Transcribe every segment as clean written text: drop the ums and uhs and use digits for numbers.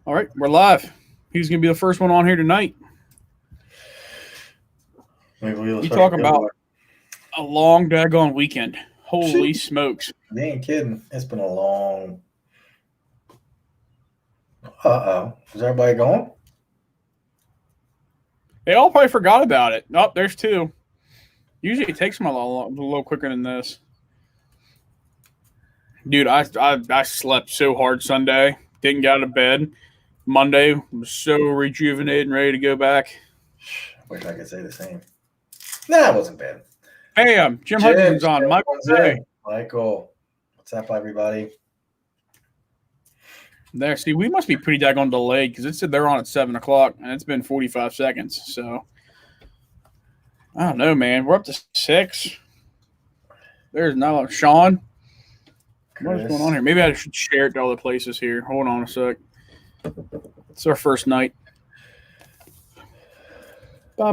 All right, we're live. Who's going to be the first one on here tonight? Maybe we'll You special talking good about luck. a long daggone weekend. Holy Shoot. smokes. You ain't kidding. It's been a long. Is everybody going? They all probably forgot about it. Oh, there's two. Usually it takes them a little quicker than this. Dude, I slept so hard Sunday. Didn't get out of bed. Monday was so rejuvenated and ready to go back. Wish I could say the same. Nah, it wasn't bad. Bam! Jim Hutchinson's on. Michael, hey. Michael, what's up, everybody? There, see, we must be pretty daggone delayed because it said they're on at 7 o'clock and it's been 45 seconds. So, I don't know, man. We're up to 6. There's no Sean. What's going on here? Maybe I should share it to other places here. Hold on a sec. It's our first night. Rick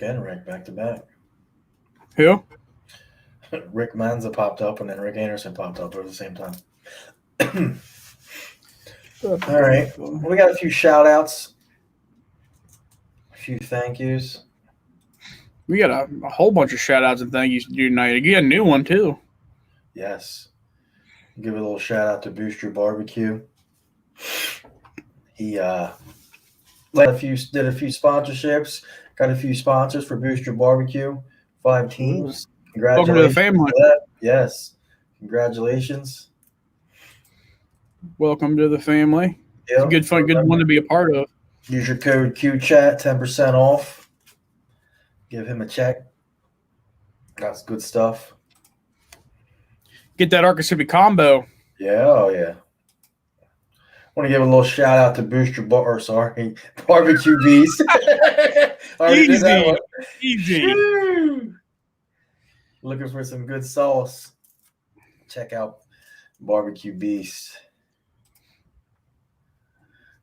and Rick back to back. Who? Rick Manza popped up and then Rick Anderson popped up at the same time. All right. We got a few shout outs, a few thank yous. We got a whole bunch of shout outs and thank yous to do tonight. You got a new one too. Yes. Give a little shout out to Booster BBQ. He did a few sponsorships, got a few sponsors for Booster BBQ. 5 teams. Congratulations. Welcome to the family. Yes. Congratulations. Welcome to the family. Yep. It's a good one to be a part of. Use your code QChat, 10% off. Give him a check. That's good stuff. Get that Arkansas combo. Yeah, oh yeah. I want to give a little shout out to Booster Barbecue Beast. Easy. Looking for some good sauce. Check out Barbecue Beast.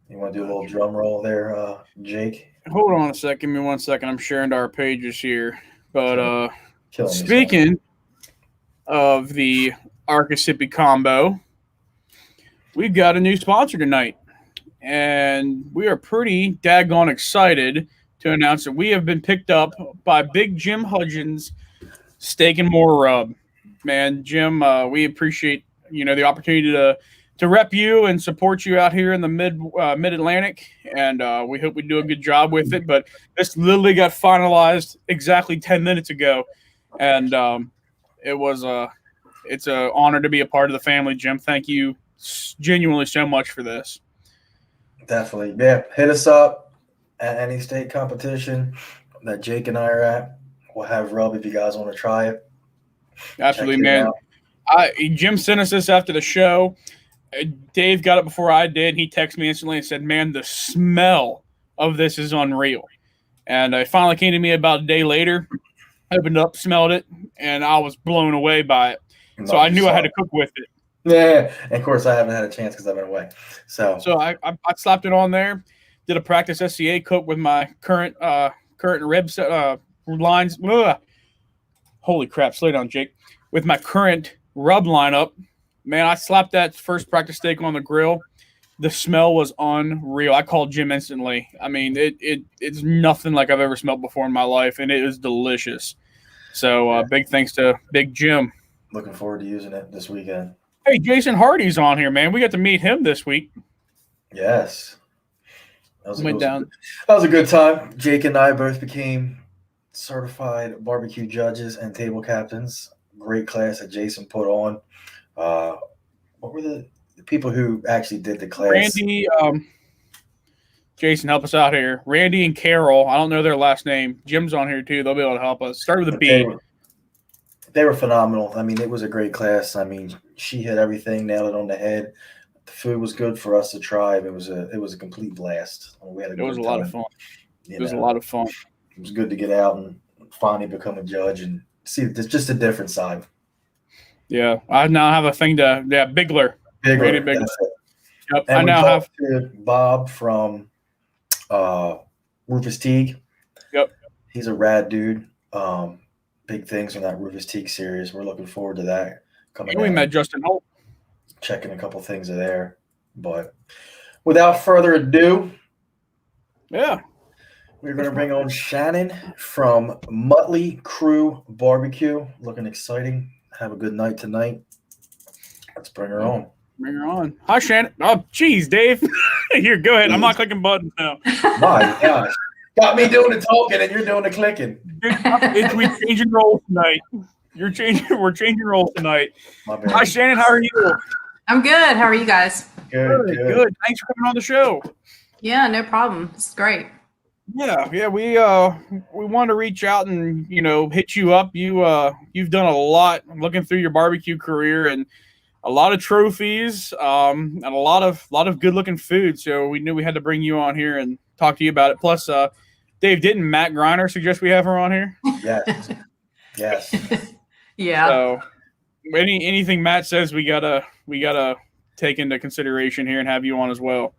You want to do a little drum roll there, Jake? Hold on a second. Give me 1 second. I'm sharing to our pages here. But speaking of the Arkansas combo, we've got a new sponsor tonight. And we are pretty daggone excited to announce that we have been picked up by Big Jim Hudgens Steak and More Rub. Man, Jim, we appreciate the opportunity to rep you and support you out here in the mid-Atlantic, and we hope we do a good job with it. But this literally got finalized exactly 10 minutes ago, and it's an honor to be a part of the family, Jim. Thank you genuinely so much for this. Definitely. Yeah, hit us up at any state competition that Jake and I are at. We'll have rub if you guys want to try it. Absolutely, man. Jim sent us this after the show. Dave got it before I did. He texted me instantly and said, man, the smell of this is unreal. And it finally came to me about a day later. I opened it up, smelled it, and I was blown away by it. So I knew I had to cook with it. Yeah, and of course I haven't had a chance because I've been away. So I slapped it on there, did a practice SCA cook with my current rib lines. Ugh. Holy crap, slow down, Jake. With my current rub lineup, man, I slapped that first practice steak on the grill. The smell was unreal. I called Jim instantly. I mean, it's nothing like I've ever smelled before in my life, and it is delicious. So big thanks to Big Jim. Looking forward to using it this weekend. Hey, Jason Hardy's on here, man. We got to meet him this week. Yes. That was a good time. Jake and I both became certified barbecue judges and table captains. Great class that Jason put on. What were the people who actually did the class? Randy, Jason, help us out here. Randy and Carol. I don't know their last name. Jim's on here too. They'll be able to help us. Start with a B. They were phenomenal. I mean, it was a great class. I mean, she hit everything, nailed it on the head. The food was good for us to try. It was a complete blast. We had a lot of fun. It was a lot of fun. It was good to get out and finally become a judge and see just a different side. Yeah, I now have a thing Bigler. Randy Bigler. Yep. And I now have to Bob from Rufus Teague. Yep. He's a rad dude. Big things in that Rufus Teague series. We're looking forward to that coming we down, met Justin Holt. checking a couple things there. But without further ado, yeah, we're going to bring on Shannon from Muttley Crew BBQ. Looking exciting. Have a good night tonight. Let's bring her on. Bring her on. Hi, Shannon. Oh, geez, Dave. Here, go ahead. I'm not clicking buttons now. My gosh. Got me doing the talking and you're doing the clicking. We're changing roles tonight. We're changing roles tonight. Hi, Shannon. How are you? I'm good. How are you guys? Good. Thanks for coming on the show. Yeah, no problem. It's great. Yeah. We wanted to reach out and hit you up. You've done a lot. I'm looking through your barbecue career and a lot of trophies, and a lot of good looking food. So we knew we had to bring you on here and talk to you about it. Plus, Dave, didn't Matt Griner suggest we have her on here? Yes. Yeah. So anything Matt says, we gotta take into consideration here and have you on as well.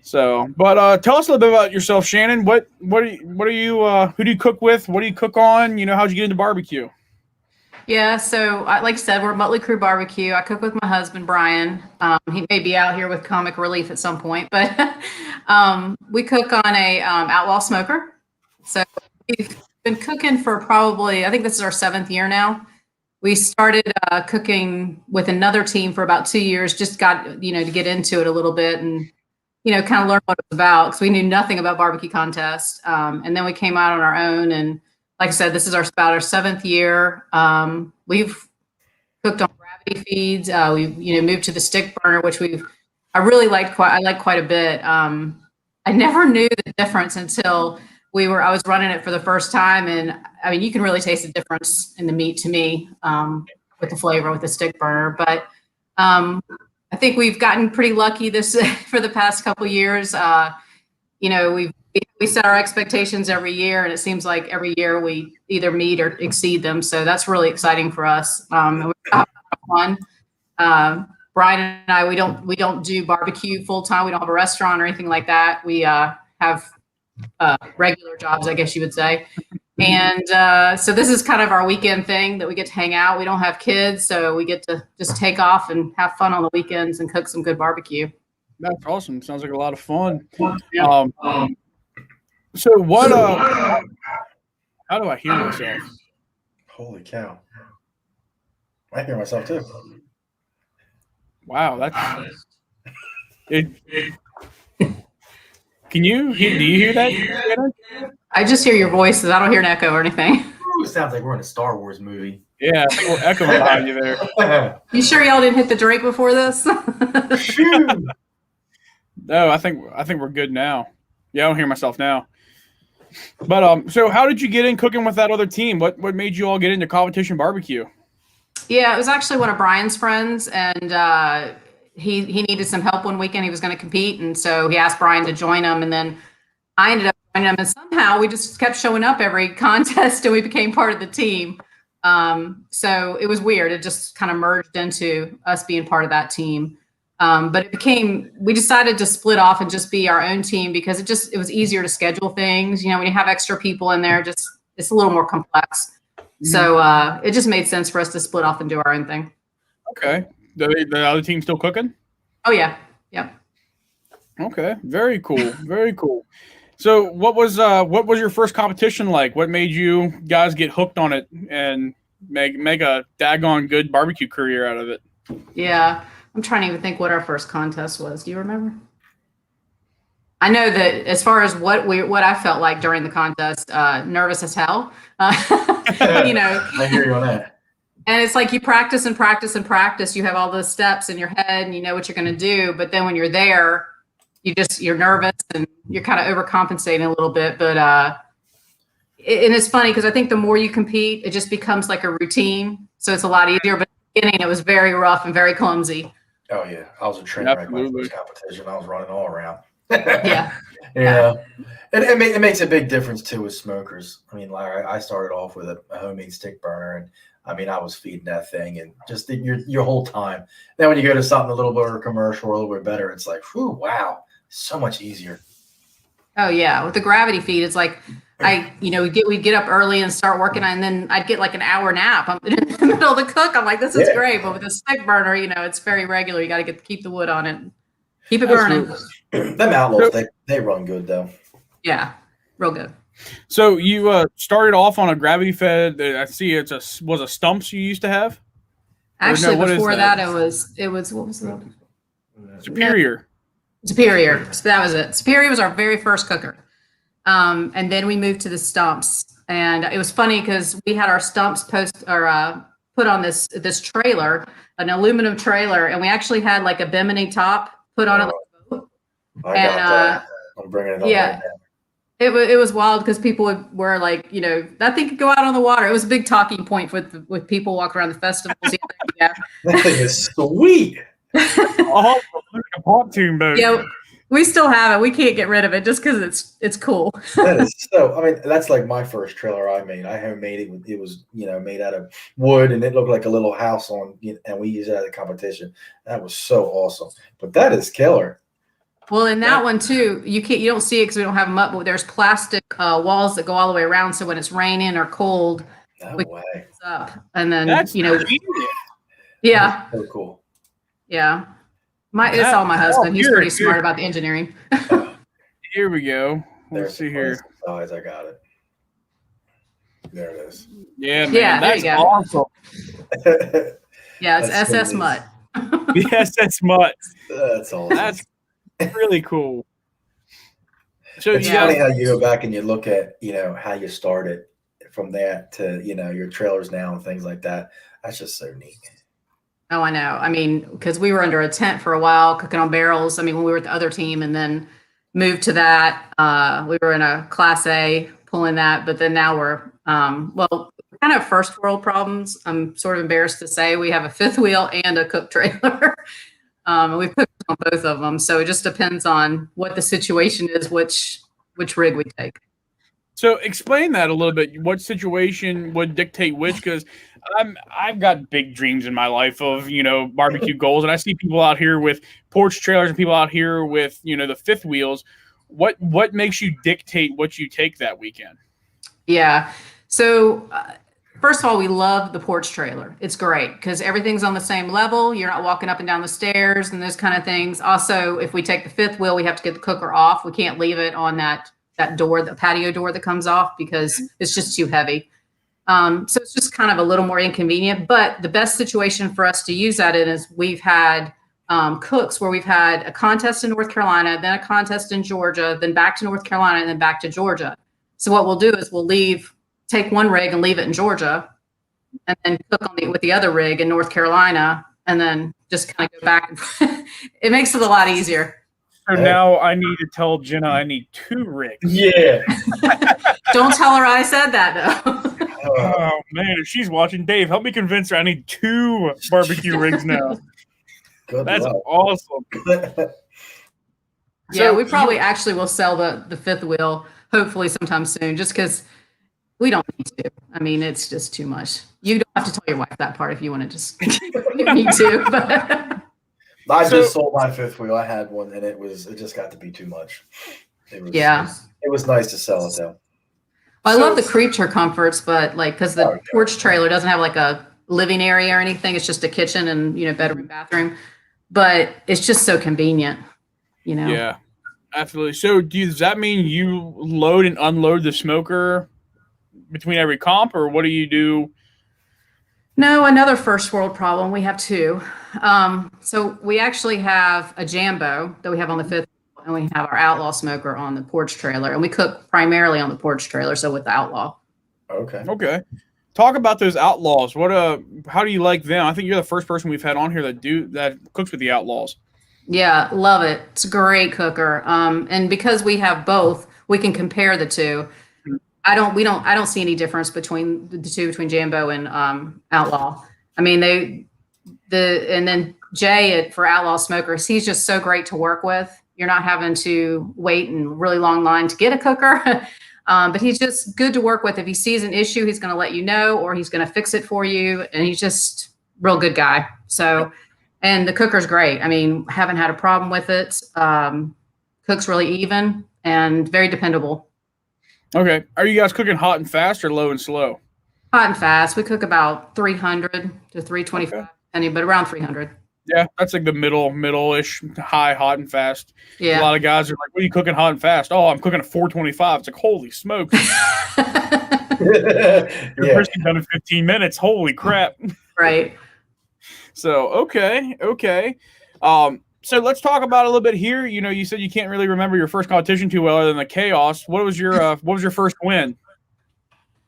So, but tell us a little bit about yourself, Shannon. What are you? Who do you cook with? What do you cook on? How'd you get into barbecue? Yeah, so like I said, we're Muttley Crew BBQ. I cook with my husband, Brian. He may be out here with comic relief at some point, but we cook on a outlaw smoker. So we've been cooking for probably, I think this is our 7th year now. We started cooking with another team for about 2 years, just got, to get into it a little bit and, kind of learn what it was about because we knew nothing about barbecue contest. And then we came out on our own and like I said, this is about our 7th year. We've cooked on gravity feeds. We moved to the stick burner, which I really liked quite a bit. I never knew the difference until I was running it for the first time, and I mean you can really taste the difference in the meat to me with the flavor with the stick burner. But I think we've gotten pretty lucky for the past couple years. We set our expectations every year, and it seems like every year we either meet or exceed them. So that's really exciting for us. And we have fun. Brian and I, we don't do barbecue full time. We don't have a restaurant or anything like that. We have regular jobs, I guess you would say. And so this is kind of our weekend thing that we get to hang out. We don't have kids, so we get to just take off and have fun on the weekends and cook some good barbecue. That's awesome. Sounds like a lot of fun. Yeah. So what? How do I hear myself? Holy cow! I hear myself too. Wow, that's it. Can you? Do you hear that? I just hear your voices. I don't hear an echo or anything. It sounds like we're in a Star Wars movie. Yeah, we're echoing behind you there. You sure y'all didn't hit the drink before this? No, I think we're good now. Yeah, I don't hear myself now. But so how did you get in cooking with that other team? What made you all get into competition barbecue? Yeah, it was actually one of Brian's friends, and he needed some help one weekend. He was going to compete, and so he asked Brian to join him, and then I ended up joining him, and somehow we just kept showing up every contest, and we became part of the team. So it was weird. It just kind of merged into us being part of that team. But we decided to split off and just be our own team because it was easier to schedule things. When you have extra people in there, it's a little more complex. Mm-hmm. So it just made sense for us to split off and do our own thing. Okay. The other team still cooking? Oh yeah. Yep. Okay. Very cool. Very cool. So what was your first competition like? What made you guys get hooked on it and make a daggone good barbecue career out of it? Yeah. I'm trying to even think what our first contest was. Do you remember? I know that as far as what I felt like during the contest, nervous as hell. I hear you on that. And it's like you practice and practice and practice. You have all those steps in your head and you know what you're going to do. But then when you're there, you're nervous and you're kind of overcompensating a little bit. But and it's funny because I think the more you compete, it just becomes like a routine. So it's a lot easier. But at the beginning, it was very rough and very clumsy. Oh yeah, I was a train wreck my first competition. I was running all around. Yeah. And it makes a big difference too with smokers. I mean, like I started off with a homemade stick burner, and I mean I was feeding that thing and just your whole time. Then when you go to something a little bit more commercial or a little bit better, it's like, whew, wow, so much easier. Oh yeah, with the gravity feed, it's like we'd get up early and start working, and then I'd get like an hour nap. I'm in the middle of the cook. I'm like, this is great. But with a stick burner, it's very regular. You got to keep the wood on it, keep it burning. Them Outlaws, they run good though. Yeah, real good. So you started off on a gravity fed. I see was a stumps you used to have. Actually, before that, it was what was it? Superior. Superior. So that was it. Superior was our very first cooker. And then we moved to the stumps, and it was funny because we had our stumps put on this trailer, an aluminum trailer, and we actually had like a bimini top put on it. I got that. I'm bringing it on. Yeah. Right now. It was wild because people were like, that thing could go out on the water. It was a big talking point with people walking around the festivals. That thing is sweet. Oh, like a pontoon boat. Yeah, we still have it. We can't get rid of it just because it's cool. That is so. I mean, that's like my first trailer I made. I homemade it. It was made out of wood, and it looked like a little house and we used it at a competition. That was so awesome. But that is killer. Well, in that one too, you don't see it because we don't have them up, but there's plastic walls that go all the way around. So when it's raining or cold, we way. It up, and then that's yeah, so cool. Yeah, it's all my husband. He's pretty smart about the engineering. Here we go. Let's see here. Size, I got it. There it is. Yeah, man, yeah, that's there you go. awesome. Yeah, it's SS Mutt. The SS Mutt. That's awesome. That's really cool. So it's funny how you go back and you look at how you started from that to your trailers now and things like that. That's just so neat. Oh, I know. I mean, because we were under a tent for a while cooking on barrels. I mean, when we were at the other team, and then moved to that. We were in a Class A pulling that, but then now we're kind of first world problems. I'm sort of embarrassed to say we have a fifth wheel and a cook trailer. We've cooked on both of them, so it just depends on what the situation is, which rig we take. So explain that a little bit. What situation would dictate which? Because I've got big dreams in my life of barbecue goals, and I see people out here with porch trailers and people out here with the fifth wheels. What makes you dictate what you take that weekend? Yeah. So first of all, we love the porch trailer. It's great because everything's on the same level. You're not walking up and down the stairs and those kind of things. Also, if we take the fifth wheel, we have to get the cooker off. We can't leave it on that door, the patio door that comes off, because it's just too heavy. So it's just kind of a little more inconvenient. But the best situation for us to use that in is we've had cooks where we've had a contest in North Carolina, then a contest in Georgia, then back to North Carolina, and then back to Georgia. So what we'll do is we'll take one rig and leave it in Georgia, and then cook with the other rig in North Carolina, and then just kind of go back. It makes it a lot easier. So now I need to tell Jenna I need 2 rigs. Yeah. Don't tell her I said that, though. Oh, man, if she's watching, Dave, help me convince her I need 2 barbecue rigs now. That's awesome. Yeah, we probably actually will sell the fifth wheel, hopefully sometime soon, just because we don't need to. I mean, it's just too much. You don't have to tell your wife that part if you want to just need to. But I just sold my fifth wheel. I had one, and it just got to be too much. It was nice to sell it though. Well, I love the creature comforts, but because the porch trailer doesn't have like a living area or anything, it's just a kitchen and bedroom, bathroom. But it's just so convenient, Yeah, absolutely. So does that mean you load and unload the smoker between every comp, or what do you do? No, another first world problem. We have 2. So we actually have a Jambo that we have on the fifth, and we have our Outlaw smoker on the porch trailer, and we cook primarily on the porch trailer. So with the Outlaw. Okay. Talk about those Outlaws. How do you like them? I think you're the first person we've had on here that cooks with the Outlaws. Yeah, love it. It's a great cooker. And because we have both, we can compare the two. I don't see any difference between the two, between Jambo and Outlaw. I mean, and then Jay for Outlaw Smokers, he's just so great to work with. You're not having to wait in a really long line to get a cooker. But he's just good to work with. If he sees an issue, he's going to let you know, or he's going to fix it for you. And he's just real good guy. So, and the cooker's great. I mean, haven't had a problem with it. Cooks really even and very dependable. Okay. Are you guys cooking hot and fast or low and slow? Hot and fast. We cook about 300 to 325, but around 300. Yeah, that's like the middle-ish, high, hot and fast. Yeah. A lot of guys are like, "What are you cooking hot and fast?" Oh, I'm cooking at 425. It's like, holy smokes! You're pushing done in 15 minutes. Holy crap! Right. So okay. So let's talk about a little bit here. You know, you said you can't really remember your first competition too well, other than the chaos. What was your first win?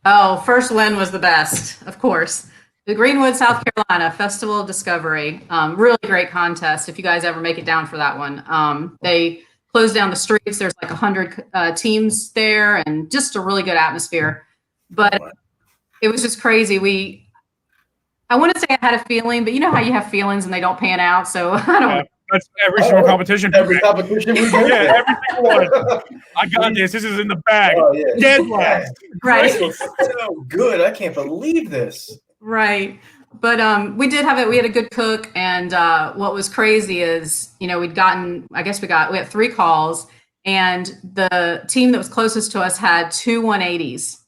Oh, first win was the best, of course. The Greenwood, South Carolina Festival of Discovery. Really great contest. If you guys ever make it down for that one, they closed down the streets. There's like 100 teams there, and just a really good atmosphere. But it was just crazy. I want to say I had a feeling, but you know how you have feelings and they don't pan out. So I don't. That's every single competition. Every competition we do. Yeah, every single one. I got this. This is in the bag. Oh, yeah. Dead last. Right. So good. I can't believe this. Right. But we did have it. We had a good cook. And what was crazy is, you know, we had 3 calls, and the team that was closest to us had 2 180s.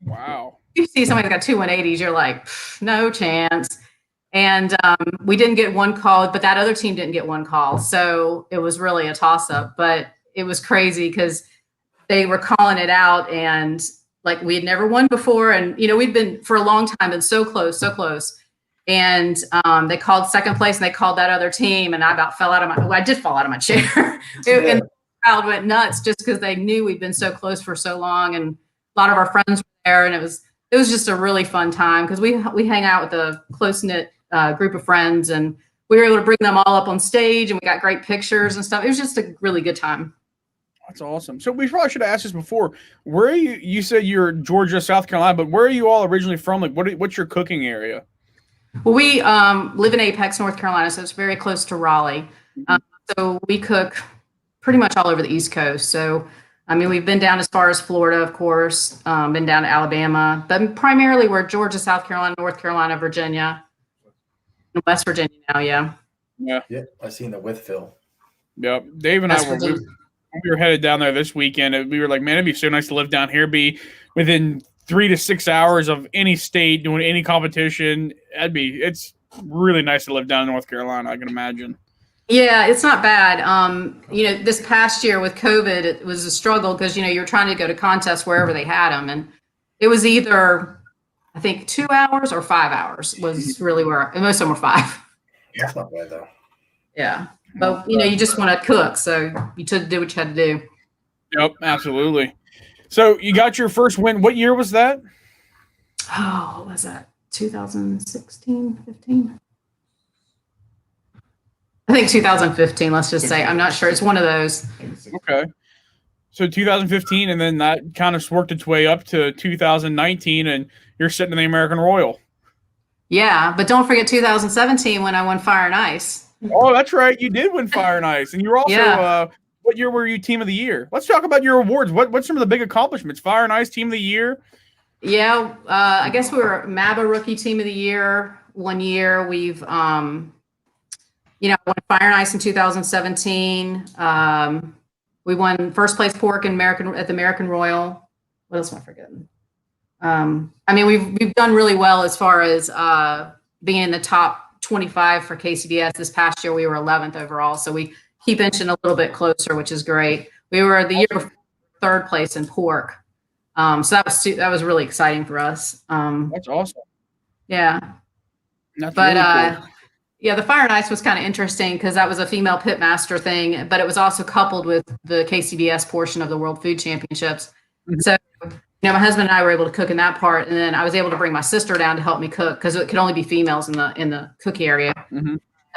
Wow. If you see somebody that's got 2 180s, you're like, no chance. And we didn't get one call, but that other team didn't get one call. So it was really a toss up, but it was crazy because they were calling it out, and like we had never won before. And, you know, we'd been for a long time been so close. And they called second place, and they called that other team. And I about fell out of I did fall out of my chair. And the crowd went nuts just because they knew we'd been so close for so long. And a lot of our friends were there, and it was just a really fun time because we hang out with a close-knit group of friends, and we were able to bring them all up on stage, and we got great pictures and stuff. It was just a really good time. That's awesome. So we probably should have asked this before. Where are you? You said you're Georgia, South Carolina, but where are you all originally from? Like, what's your cooking area? Well, we live in Apex, North Carolina, so it's very close to Raleigh. So we cook pretty much all over the East Coast. So, I mean, we've been down as far as Florida, of course, been down to Alabama, but primarily we're Georgia, South Carolina, North Carolina, Virginia, and West Virginia now, yeah. Yeah, I seen the with Phil. Yep. Dave and we were headed down there this weekend, and we were like, man, it'd be so nice to live down here, be within 3 to 6 hours of any state, doing any competition. It's really nice to live down in North Carolina, I can imagine. Yeah, it's not bad. You know, this past year with COVID, it was a struggle because, you know, you're trying to go to contests wherever they had them. And it was either, I think, 2 hours or 5 hours was really where, and most of them were 5. That's not bad, though. Yeah. But, you know, you just want to cook. So you took to do what you had to do. Yep, absolutely. So you got your first win. What year was that? Oh, what was that? 2016, 15? I think 2015, let's just say. I'm not sure. It's one of those. Okay. So 2015, and then that kind of worked its way up to 2019, and you're sitting in the American Royal. Yeah, but don't forget 2017 when I won Fire and Ice. Oh, that's right. You did win Fire and Ice. And you were also, what year were you Team of the Year? Let's talk about your awards. What's some of the big accomplishments? Fire and Ice Team of the Year? Yeah, I guess we were MABA Rookie Team of the Year one year. We've, you know, won Fire and Ice in 2017. We won first place pork at the American Royal. What else am I forgetting? I mean, we've done really well as far as being in the top 25 for KCBS. This past year, we were 11th overall. So we keep inching a little bit closer, which is great. We were the year before 3rd place in pork. So that was really exciting for us. That's awesome. Yeah. That's really cool. Yeah, the Fire and Ice was kind of interesting because that was a female pitmaster thing, but it was also coupled with the KCBS portion of the World Food Championships. Mm-hmm. So, you know, my husband and I were able to cook in that part, and then I was able to bring my sister down to help me cook because it could only be females in the cookie area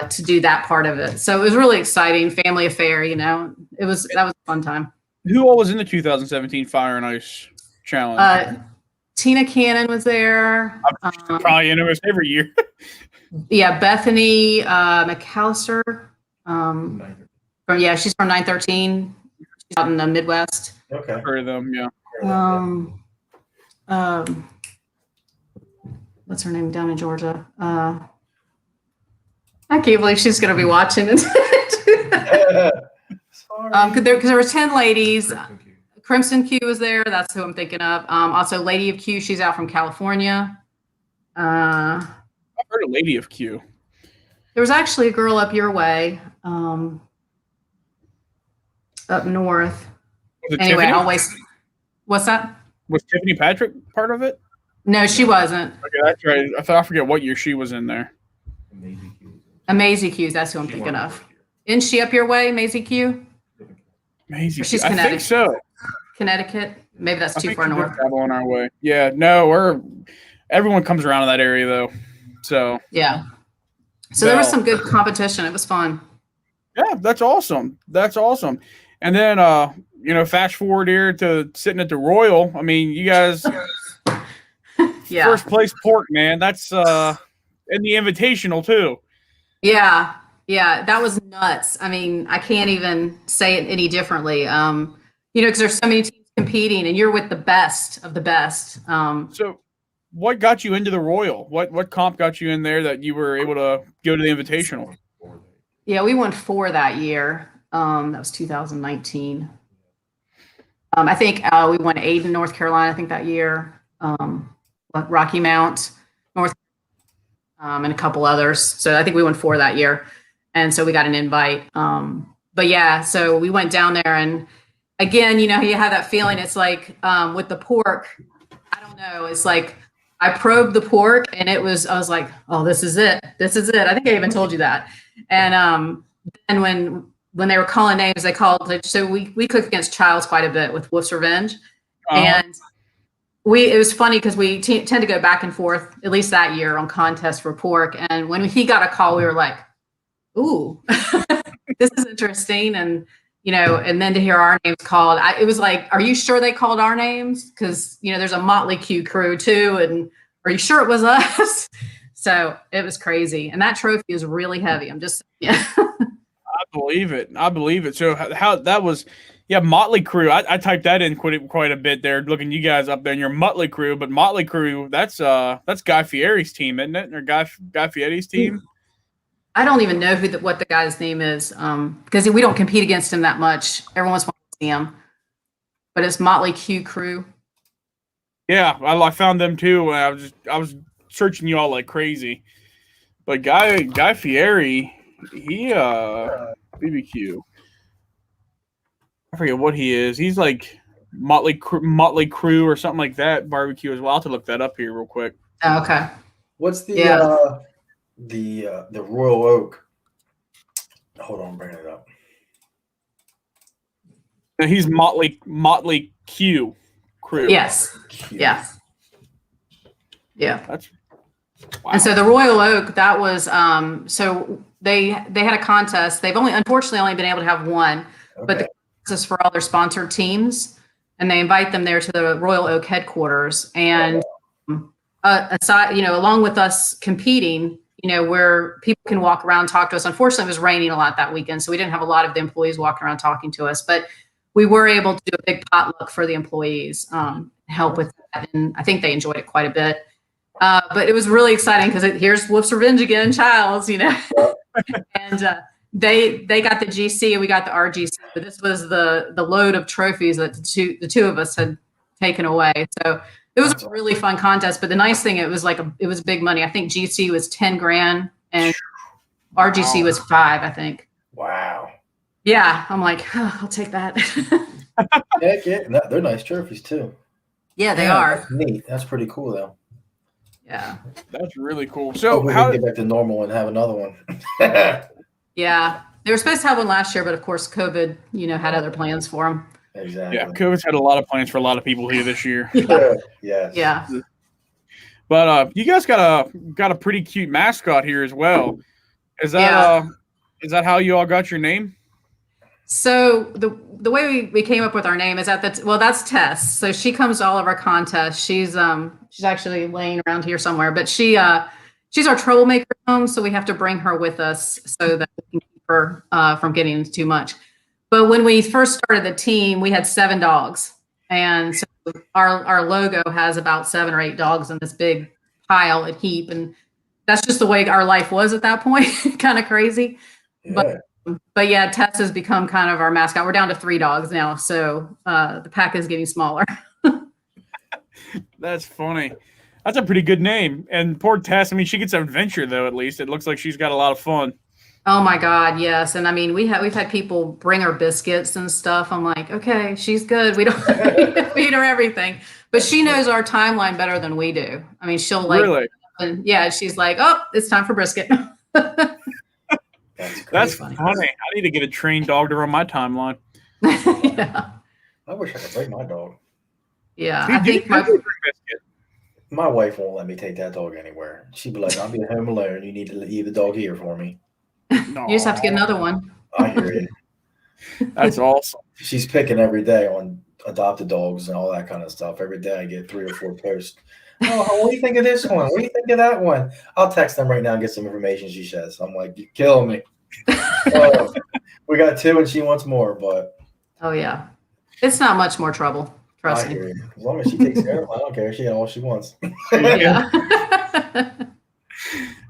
to do that part of it. So it was really exciting, family affair. You know, that was a fun time. Who all was in the 2017 Fire and Ice Challenge? Tina Cannon was there. Probably in almost every year. Yeah, Bethany McAllister. She's from 913. She's out in the Midwest. Okay. Heard of them, yeah. What's her name down in Georgia? I can't believe she's going to be watching it. Because there were 10 ladies. Crimson Q was there. That's who I'm thinking of. Also, Lady of Q. She's out from California. I've heard of Lady of Q. There was actually a girl up your way, up north. Anyway, Tiffany? always. What's that? Was Tiffany Patrick part of it? No, she wasn't. Okay, that's right. I forget what year she was in there. Maisie Q. That's who I'm thinking of. Isn't she up your way, Maisie Q? Maisie Q. She's I think so. Connecticut. Maybe that's too far north. Travel on our way. Yeah, no, everyone comes around in that area though. So yeah. So there was some good competition. It was fun. Yeah, that's awesome. That's awesome. And then fast forward here to sitting at the Royal. I mean, you guys first place pork, man. That's in the Invitational too. Yeah. Yeah, that was nuts. I mean, I can't even say it any differently. Because there's so many teams competing and you're with the best of the best. So what got you into the Royal? What comp got you in there that you were able to go to the Invitational? Yeah, we won 4 that year. That was 2019. I think we won 8 in North Carolina, I think that year. Rocky Mount, North, and a couple others. So I think we won 4 that year. And so we got an invite. But yeah, so we went down there and again, you have that feeling. It's like with the pork, I don't know. It's like I probed the pork and I was like, oh, this is it. This is it. I think I even told you that. And when they were calling names, they called. So we cooked against Childs quite a bit with Wolf's Revenge. And it was funny because we tend to go back and forth, at least that year, on contests for pork. And when he got a call, we were like, ooh, this is interesting. And and then to hear our names called, it was like, are you sure they called our names? Because, there's a Muttley Q crew too. And are you sure it was us? So it was crazy. And that trophy is really heavy. I'm just, yeah. I believe it. So how that was, Muttley Crew. I typed that in quite a bit there, looking you guys up there in your Muttley Crew. But Muttley Crew, that's Guy Fieri's team, isn't it? Or Guy Fieri's team? I don't even know what the guy's name is because we don't compete against him that much. Everyone wants to see him, but it's Muttley Q Crew. Yeah, I found them too. I was searching you all like crazy, but Guy Fieri, he BBQ. I forget what he is. He's like Muttley Crew or something like that. Barbecue as well. I'll have to look that up here real quick. Oh, okay. What's the Royal Oak? Hold on, bring it up. And he's Muttley Q Crew. Yes. Q. Yeah. Yeah. That's wow. And so the Royal Oak, that was so they had a contest. They've unfortunately only been able to have one, but the contest is for all their sponsored teams, and they invite them there to the Royal Oak headquarters. And aside, along with us competing, where people can walk around, talk to us. Unfortunately, it was raining a lot that weekend, so we didn't have a lot of the employees walking around talking to us, but we were able to do a big potluck for the employees, help with that. And I think they enjoyed it quite a bit. But it was really exciting because here's Wolf's Revenge again, Childs, and they got the GC and we got the RGC, but this was the load of trophies that the two of us had taken away. So it was a really fun contest, but the nice thing, it was big money. I think GC was 10 grand and RGC was 5, I think. Wow. Yeah. I'm like, oh, I'll take that. Heck yeah. No, they're nice trophies too. Yeah, they are. That's neat. That's pretty cool though. Yeah. That's really cool. So we can get back to normal and have another one. Yeah. They were supposed to have one last year, but of course COVID, had other plans for them. Exactly. Yeah, COVID's had a lot of plans for a lot of people here this year. Yes. Yeah. But you guys got a pretty cute mascot here as well. Is that how you all got your name? So the way we came up with our name is that's Tess. So she comes to all of our contests. She's actually laying around here somewhere, but she's our troublemaker at home, so we have to bring her with us so that we can keep her from getting too much. But when we first started the team, we had 7 dogs. And so our logo has about 7 or 8 dogs in this big pile and heap. And that's just the way our life was at that point. Kind of crazy. Yeah. But But yeah, Tess has become kind of our mascot. We're down to 3 dogs now, so the pack is getting smaller. That's funny. That's a pretty good name. And poor Tess, I mean, she gets adventure though. At least it looks like she's got a lot of fun. Oh my God, yes. And I mean, we've had people bring her biscuits and stuff. I'm like, okay, she's good. We don't feed her everything, but she knows our timeline better than we do. I mean, she'll like, really? And yeah, she's like, oh, it's time for brisket. That's funny. I need to get a trained dog to run my timeline. Yeah. I wish I could take my dog. Yeah, I think my wife won't let me take that dog anywhere. She'd be like, "I'll be at home alone. You need to leave the dog here for me." You just have to get another one. I hear you. That's awesome. She's picking every day on adopted dogs and all that kind of stuff. Every day I get 3 or 4 posts. Oh, what do you think of this one? What do you think of that one? I'll text them right now and get some information, she says. I'm like, you're killing me. We got 2 and she wants more, but. Oh, yeah. It's not much more trouble. Trust me. As long as she takes care of it, I don't care. She got all she wants. Yeah.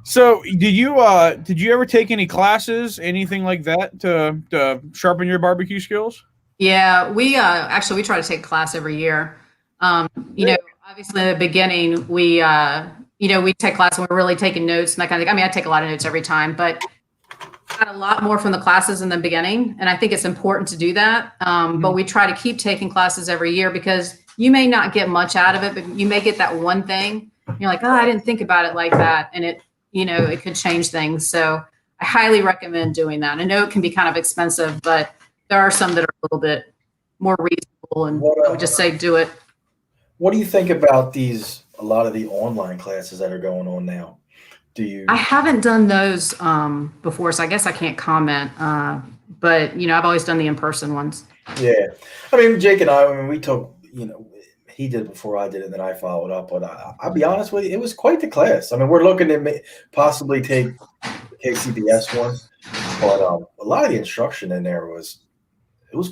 So did you ever take any classes, anything like that to sharpen your barbecue skills? Yeah, we actually try to take a class every year. You know, obviously in the beginning we we take class and we're really taking notes and that kind of thing. I mean, I take a lot of notes every time, but I got a lot more from the classes in the beginning, and I think it's important to do that. But we try to keep taking classes every year because you may not get much out of it, but you may get that one thing. You're like, oh, I didn't think about it like that, and it could change things. So I highly recommend doing that. I know it can be kind of expensive, but there are some that are a little bit more reasonable, and I would just say do it. What do you think about a lot of the online classes that are going on now? I haven't done those before, so I guess I can't comment. But I've always done the in-person ones. Yeah, I mean, Jake and I, we took, he did it before I did it, and then I followed up. But I'll be honest with you, it was quite the class. I mean, we're looking to possibly take the KCBS one, but a lot of the instruction in there was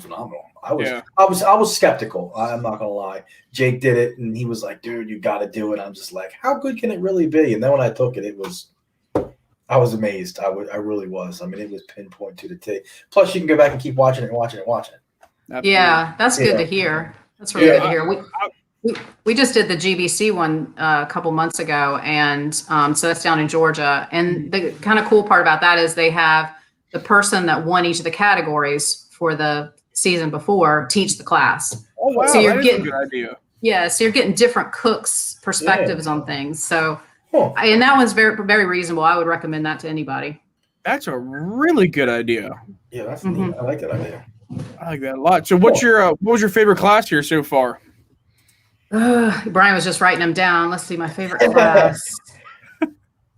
phenomenal. I was skeptical. I'm not gonna lie. Jake did it, and he was like, "Dude, you got to do it." I'm just like, "How good can it really be?" And then when I took it, I was amazed. I really was. I mean, it was pinpoint to the T. Plus, you can go back and keep watching it and watching it and watching it. Absolutely. Yeah, that's good to hear. That's really good to hear. We just did the GBC one a couple months ago, and so that's down in Georgia. And the kind of cool part about that is they have the person that won each of the categories for the season before teach the class. Oh wow, so you're getting a good idea. Yeah, so you're getting different cooks' perspectives on things. So, and that one's very, very reasonable. I would recommend that to anybody. That's a really good idea. Yeah, that's neat. I like that idea. I like that a lot. So, what was your favorite class here so far? Brian was just writing them down. Let's see, my favorite class.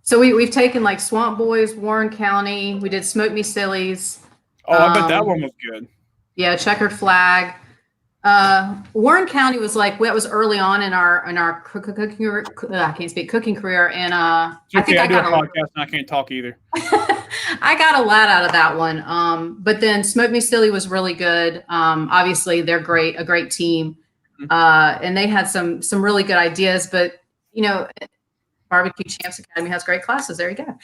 So we've taken like Swamp Boys, Warren County. We did Smoke Me Sillies. Oh, I bet that one was good. Yeah, Checkered Flag. Warren County was like that was early on in our cooking career. I can't speak cooking career, and I think I got a podcast. And I can't talk either. I got a lot out of that one. But then Smoke Me Silly was really good. Obviously, they're a great team, and they had some really good ideas. But Barbecue Champs Academy has great classes. There you go.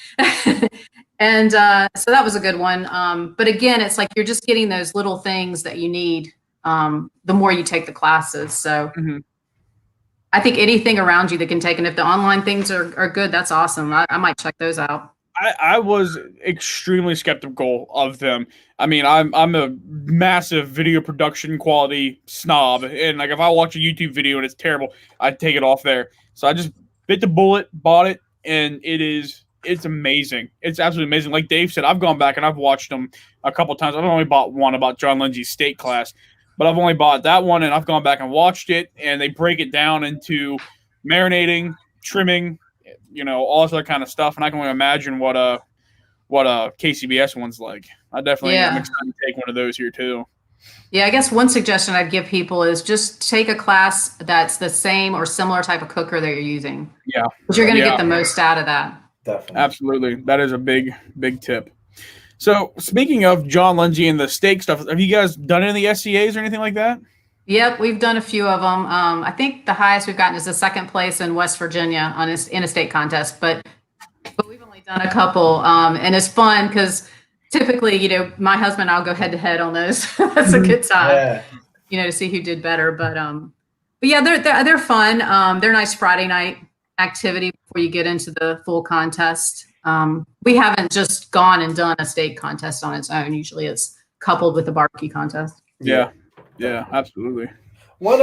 And so that was a good one. But again, it's like you're just getting those little things that you need the more you take the classes. So I think anything around you that can take, and if the online things are good, that's awesome. I might check those out. I was extremely skeptical of them. I mean, I'm a massive video production quality snob, and like if I watch a YouTube video and it's terrible, I take it off there. So I just bit the bullet, bought it, and it's amazing. It's absolutely amazing. Like Dave said, I've gone back and I've watched them a couple times. I've only bought one about John Lindsay's steak class, but I've only bought that one, and I've gone back and watched it, and they break it down into marinating, trimming, all this other kind of stuff. And I can only imagine what a KCBS one's like. I definitely am excited to take one of those here too. Yeah, I guess one suggestion I'd give people is just take a class that's the same or similar type of cooker that you're using. Yeah. Because you're going to get the most out of that. Definitely. Absolutely. That is a big, big tip. So speaking of John Lindsay and the steak stuff, have you guys done any of the SCAs or anything like that? Yep, we've done a few of them. I think the highest we've gotten is the second place in West Virginia in a state contest, but we've only done a couple. And it's fun because typically, my husband and I'll go head to head on those. That's a good time, to see who did better. But yeah, they're fun. They're nice Friday night activity before you get into the full contest. We haven't just gone and done a steak contest on its own. Usually it's coupled with a barbecue contest. Yeah, absolutely. What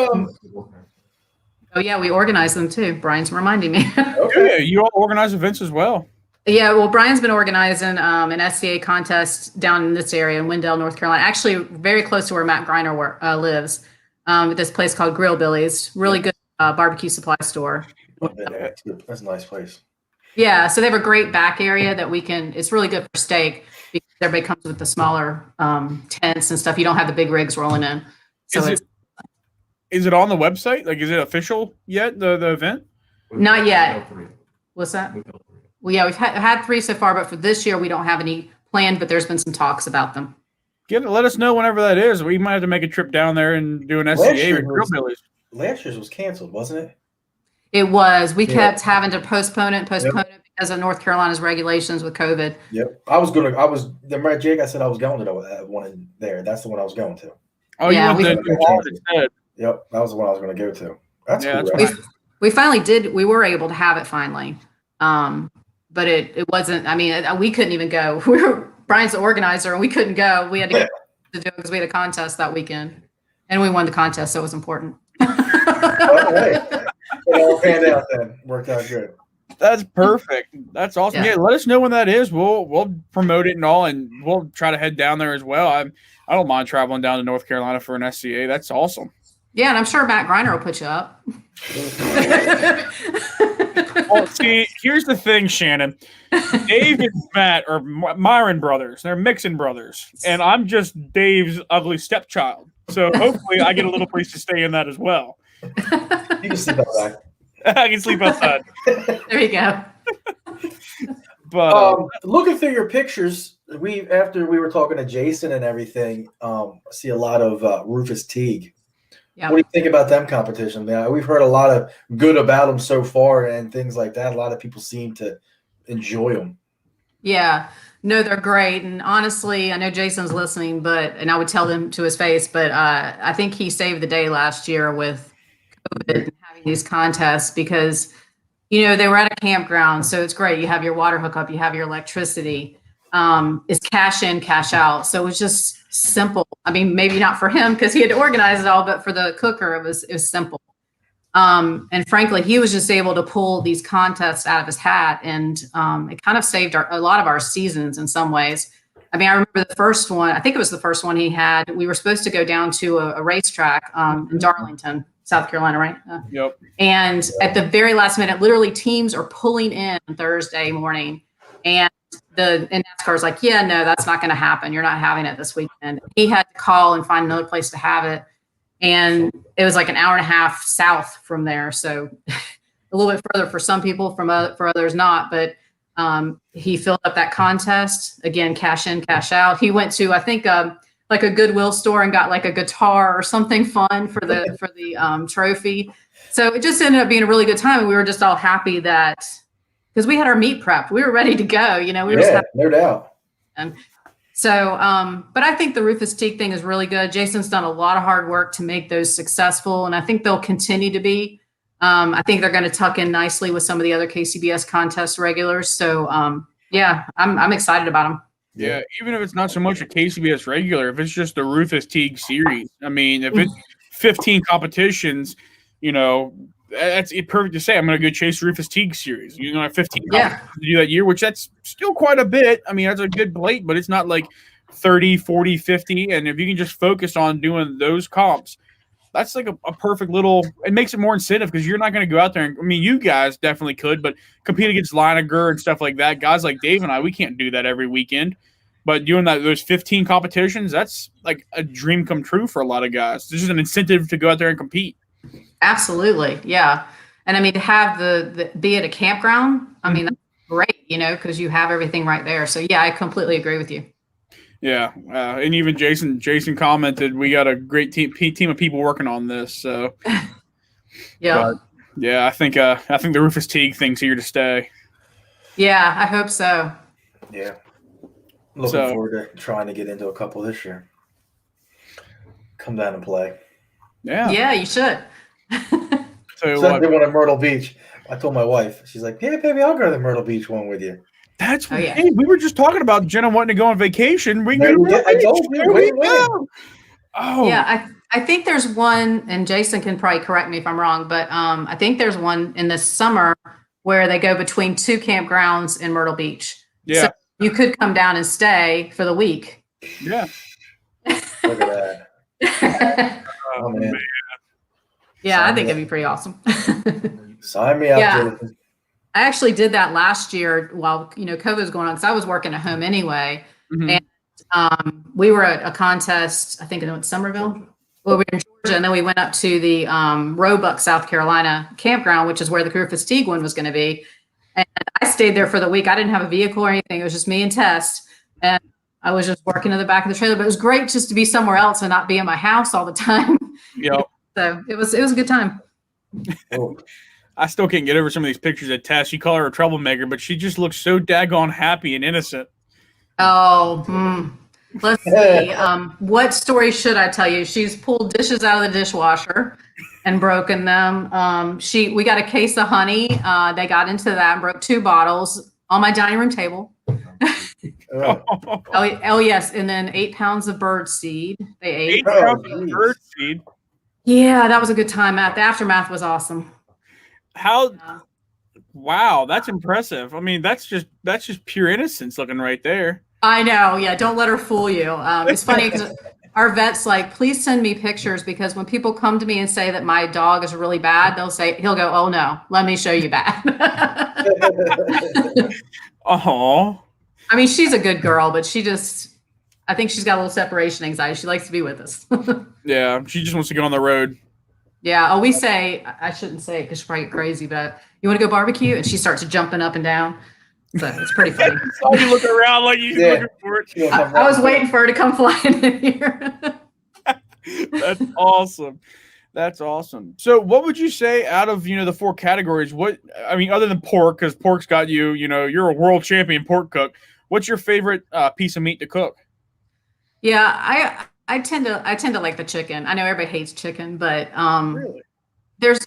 Oh yeah, we organize them too. Brian's reminding me. Okay, you all organize events as well. Yeah, well, Brian's been organizing an SCA contest down in this area in Wendell, North Carolina. Actually, very close to where Matt Greiner lives. At this place called Grill Billy's, really good barbecue supply store. That's a nice place. Yeah, so they have a great back area that it's really good for steak because everybody comes with the smaller tents and stuff. You don't have the big rigs rolling in. So is it on the website? Like, is it official yet, the event? Not yet. What's that? Well, yeah, we've had 3 so far, but for this year, we don't have any planned, but there's been some talks about them. Let us know whenever that is. We might have to make a trip down there and do an SCA with Grill Billy's. Last year's was canceled, wasn't it? It was. We kept having to postpone it because of North Carolina's regulations with COVID. Yep. Jake, I said I was going to that one in there. That's the one I was going to. Oh, yeah. You went to instead. Yep. That was the one I was going to go to. That's cool. Right? We finally we were able to have it finally. But it wasn't, we couldn't even go. Brian's the organizer and we couldn't go. We had to do it because we had a contest that weekend and we won the contest. So it was important. It all panned out then. Worked out good. That's perfect. That's awesome. Yeah, let us know when that is. We'll promote it and all, and we'll try to head down there as well. I don't mind traveling down to North Carolina for an SCA. That's awesome. Yeah, and I'm sure Matt Greiner will put you up. Well, see, here's the thing, Shannon. Dave and Matt are Myron brothers. They're Mixon brothers. And I'm just Dave's ugly stepchild. So hopefully I get a little place to stay in that as well. You can sleep outside. I can sleep outside. There you go. But looking through your pictures, after we were talking to Jason and everything, see a lot of Rufus Teague. Yeah. What do you think about them competition? We've heard a lot of good about them so far and things like that. A lot of people seem to enjoy them. Yeah, no, they're great. And honestly, I know Jason's listening, and I would tell them to his face, but I think he saved the day last year with COVID and having these contests because, they were at a campground. So it's great. You have your water hookup, you have your electricity. It's cash in, cash out. So it was just simple. Maybe not for him because he had to organize it all, but for the cooker, it was simple. And frankly, he was just able to pull these contests out of his hat, and it kind of saved a lot of our seasons in some ways. I remember the first one. I think it was the first one he had. We were supposed to go down to a racetrack in Darlington, South Carolina, right? Yep. And at the very last minute, literally teams are pulling in Thursday morning, and NASCAR's like, yeah, no, that's not going to happen. You're not having it this weekend. He had to call and find another place to have it. And it was like an hour and a half south from there. So a little bit further for some people, for others not. But he filled up that contest. Again, cash in, cash out. He went to, I think, like a Goodwill store and got like a guitar or something fun for the trophy. So it just ended up being a really good time. And we were just all happy that, because we had our meat prepped. We were ready to go. We were just no doubt. And so, but I think the Rufus Teague thing is really good. Jason's done a lot of hard work to make those successful, and I think they'll continue to be. I think they're going to tuck in nicely with some of the other KCBS contest regulars. So, yeah, I'm excited about them. Yeah, even if it's not so much a KCBS regular, if it's just the Rufus Teague series, if it's 15 competitions, that's perfect to say. I'm going to go chase Rufus Teague series. 15 to do that year, which that's still quite a bit. That's a good plate, but it's not like 30, 40, 50. And if you can just focus on doing those comps, that's like a perfect little – it makes it more incentive because you're not going to go out there and – you guys definitely could, but compete against Linegar and stuff like that. Guys like Dave and I, we can't do that every weekend. But doing those 15 competitions, that's like a dream come true for a lot of guys. This is an incentive to go out there and compete. Absolutely. Yeah. And to have be at a campground, that's great, because you have everything right there. So yeah, I completely agree with you. Yeah. And even Jason commented, we got a great team of people working on this. So yeah. Yeah. I think the Rufus Teague thing's here to stay. Yeah. I hope so. Yeah. Looking forward to trying to get into a couple this year. Come down and play. Yeah, you should. So they went to Myrtle Beach. I told my wife, she's like, "Yeah, baby, I'll go to the Myrtle Beach one with you." That's what hey, we were just talking about Jenna wanting to go on vacation. We can go. I told you. Oh, yeah. I think there's one, and Jason can probably correct me if I'm wrong, but I think there's one in the summer where they go between 2 campgrounds in Myrtle Beach. Yeah, so you could come down and stay for the week. Yeah. Look at that. Oh man. Yeah, I think it'd be pretty awesome. Sign me up. Yeah. I actually did that last year while COVID was going on, because I was working at home anyway. Mm-hmm. And we were at a contest, I think in Somerville. Well, we were in Georgia, and then we went up to the Roebuck, South Carolina campground, which is where the Griffiths Teague one was going to be. And I stayed there for the week. I didn't have a vehicle or anything. It was just me and Tess. And I was just working in the back of the trailer. But it was great just to be somewhere else and not be in my house all the time. Yep. So it was a good time. I still can't get over some of these pictures of Tess. You call her a troublemaker, but she just looks so daggone happy and innocent. Oh, let's see. What story should I tell you? She's pulled dishes out of the dishwasher and broken them. We got a case of honey. They got into that and broke 2 bottles on my dining room table. Oh yes, and then 8 pounds of bird seed. They ate 8 pounds of bird seed. Yeah, that was a good time. The aftermath was awesome. Wow, that's impressive. I mean, that's just pure innocence looking right there. I know. Yeah, don't let her fool you. It's funny because our vet's like, please send me pictures, because when people come to me and say that my dog is really bad, he'll go, oh no, let me show you bad. Oh. I mean, she's a good girl, but I think she's got a little separation anxiety. She likes to be with us. Yeah, she just wants to go on the road. Yeah. Oh, we say, I shouldn't say it because she'll probably get crazy, but you want to go barbecue? And she starts jumping up and down. So it's pretty funny. So you look around like you're looking for it. I was waiting for her to come flying in here. That's awesome. That's awesome. So what would you say out of, the 4 categories, other than pork, because pork's got you're a world champion pork cook. What's your favorite piece of meat to cook? Yeah, I tend to like the chicken. I know everybody hates chicken, but really? there's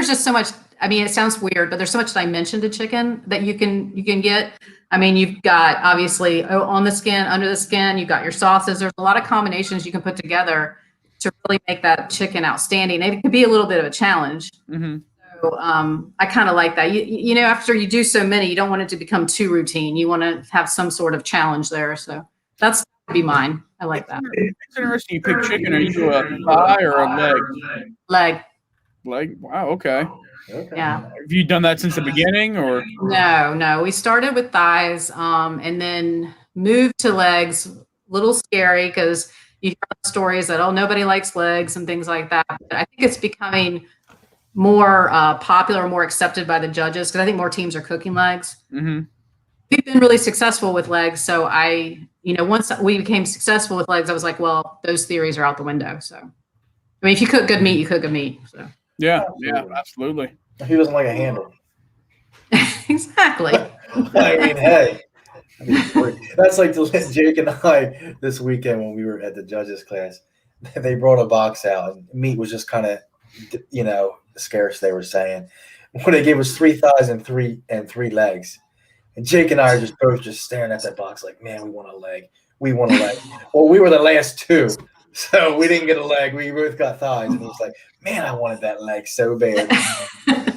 just so much. I mean, it sounds weird, but there's so much dimension to chicken that you can get. I mean, you've got obviously on the skin, under the skin, you've got your sauces. There's a lot of combinations you can put together to really make that chicken outstanding. It could be a little bit of a challenge. Mm-hmm. So I kind of like that. After you do so many, you don't want it to become too routine. You want to have some sort of challenge there. So that would be mine. I like that. It's interesting you pick chicken. Are you a thigh or a leg? Leg. Wow. Okay. Yeah. Have you done that since the beginning, or? No. We started with thighs, and then moved to legs. A little scary because you hear stories that nobody likes legs and things like that. But I think it's becoming more popular, more accepted by the judges, because I think more teams are cooking legs. Mm-hmm. We've been really successful with legs, so once we became successful with legs, I was like, well, those theories are out the window. So, I mean, if you cook good meat, you cook good meat. So. Yeah, absolutely. He doesn't like a handle. Exactly. I mean, hey, that's like Jake and I this weekend when we were at the judges class. They brought a box out, and meat was just kind of, scarce. They were saying when they gave us 3 thighs and three legs, and Jake and I are both staring at that box like, man, we want a leg. Well, we were the last 2. So we didn't get a leg. We both got thighs, and it was like, man, I wanted that leg so bad.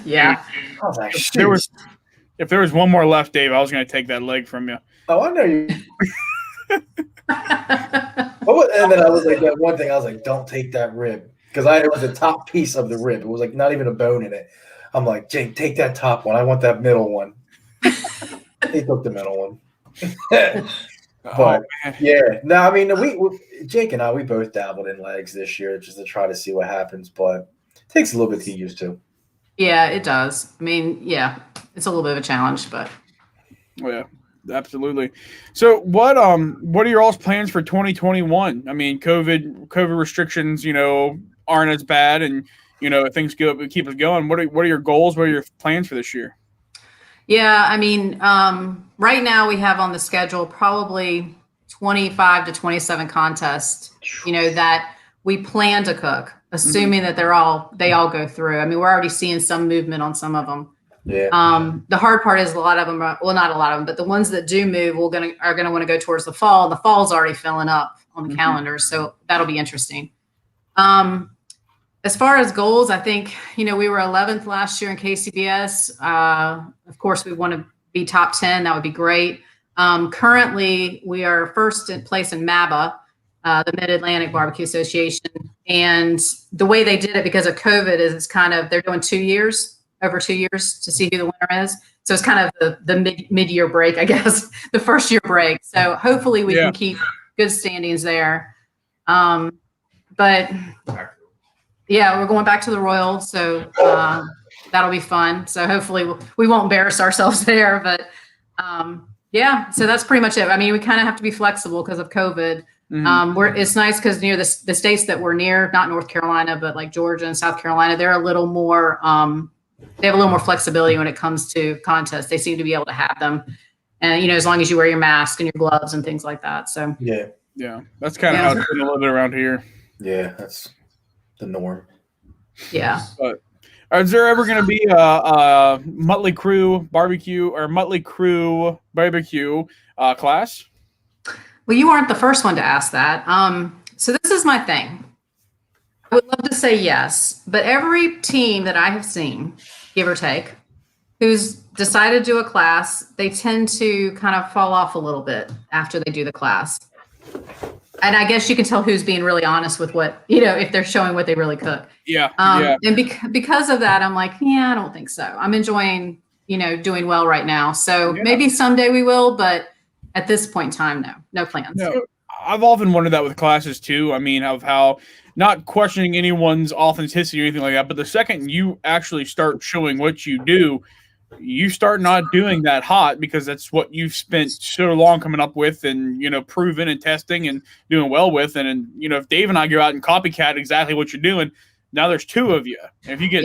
Yeah. I was like, if there was one more left, Dave, I was going to take that leg from you. Oh, I know you. And then I was like, that one thing, I was like, don't take that rib, because it was the top piece of the rib. It was like not even a bone in it. I'm like, Jake, take that top one. I want that middle one. He took the middle one. But no, I mean, Jake and I, we both dabbled in legs this year just to try to see what happens, but it takes a little bit to get used to. Yeah, it does. I mean, yeah, it's a little bit of a challenge, but. Yeah, absolutely. So what are your all's plans for 2021? I mean, COVID restrictions, aren't as bad, and, things keep us going. What are your goals? What are your plans for this year? Yeah, I mean, right now we have on the schedule probably 25 to 27 contests, that we plan to cook, assuming that they all go through. I mean, we're already seeing some movement on some of them. Yeah. The hard part is a lot of them not a lot of them, but the ones that do move are going to want to go towards the fall. The fall's already filling up on the calendar. So that'll be interesting. As far as goals, I think, we were 11th last year in KCBS. Of course, we want to be top 10. That would be great. Currently, we are first in place in MABA, the Mid-Atlantic Barbecue Association. And the way they did it because of COVID is they're doing over 2 years to see who the winner is. So it's kind of the mid-year break, I guess, the first year break. So hopefully we can keep good standings there. But yeah, we're going back to the Royal. So that'll be fun. So hopefully we won't embarrass ourselves there. But so that's pretty much it. I mean, we kind of have to be flexible because of COVID. It's nice because near the states that we're near, not North Carolina, but like Georgia and South Carolina, they're a little more, they have a little more flexibility when it comes to contests. They seem to be able to have them. And, as long as you wear your mask and your gloves and things like that. So, yeah, that's kind of how it's been a little bit around here. Yeah, that's the norm. Yeah. But is there ever going to be a Muttley Crew BBQ class? Well, you aren't the first one to ask that. So this is my thing. I would love to say yes, but every team that I have seen, give or take, who's decided to do a class, they tend to kind of fall off a little bit after they do the class. And I guess you can tell who's being really honest with what, if they're showing what they really cook. Yeah. And because of that, I'm like, I don't think so. I'm enjoying, doing well right now. So maybe someday we will, but at this point in time, no plans. No, I've often wondered that with classes too. I mean, of how not questioning anyone's authenticity or anything like that, but the second you actually start showing what you do, you start not doing that hot because that's what you've spent so long coming up with and, proving and testing and doing well with. And if Dave and I go out and copycat exactly what you're doing, now there's two of you. And if you get,